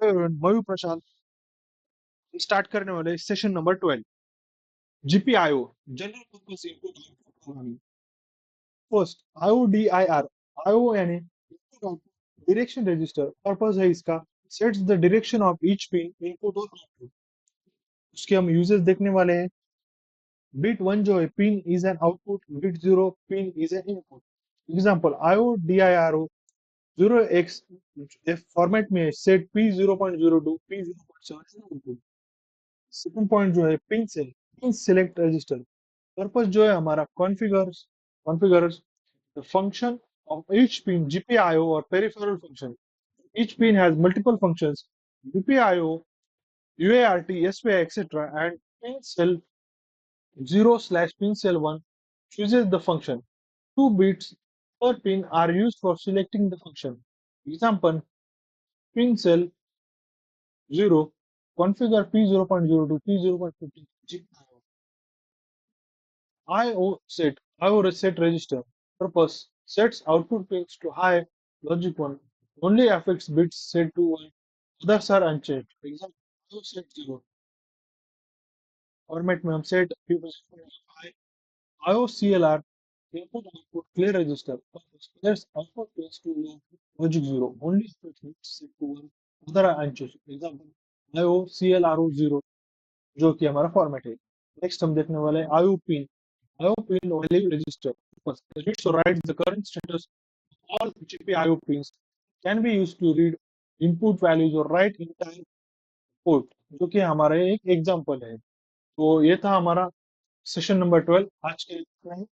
मयूर प्रशांत start करने वाले session number 12 GPIO general purpose input output programming. First IODIR. IO यानी input output direction register. Purpose है इसका sets the direction of each pin input और output. उसके हम uses देखने वाले हैं। बिट 1 जो है pin is an output, bit 0 pin is an input. Example IODIR 0x format में set P0.02 P0.7 input. Second point जो है pin sel, pin select register. Purpose जो है हमारा configures the function of each pin GPIO और peripheral function. Each pin has multiple functions GPIO, UART, SPI, etc. and pin cell 0/pin cell 1 chooses the function. 2 bits per pin are used for selecting the function. Example, pin cell 0 configure P0.0 to P0.50 GPIO. IO set register. Purpose sets output pins to high logic 1. Only affects bits set to 1. Others are unchanged. Example, IO set 0. Format में हम set high. IO CLR input output clear register. Purpose clears output pins to logic 0. Only affects bits set to 1. Other are unchanged. Example, IO CLRO 0 जो कि हमारा format है। Next हम देखने वाले हैं IO pin. IO pin value register reads और writes the current status all GPIO pins can be used to read input values और राइट इंटायर पोर्ट, जो कि हमारा एक एग्जांपल है। तो ये था हमारा सेशन नंबर 12 आज के लिए।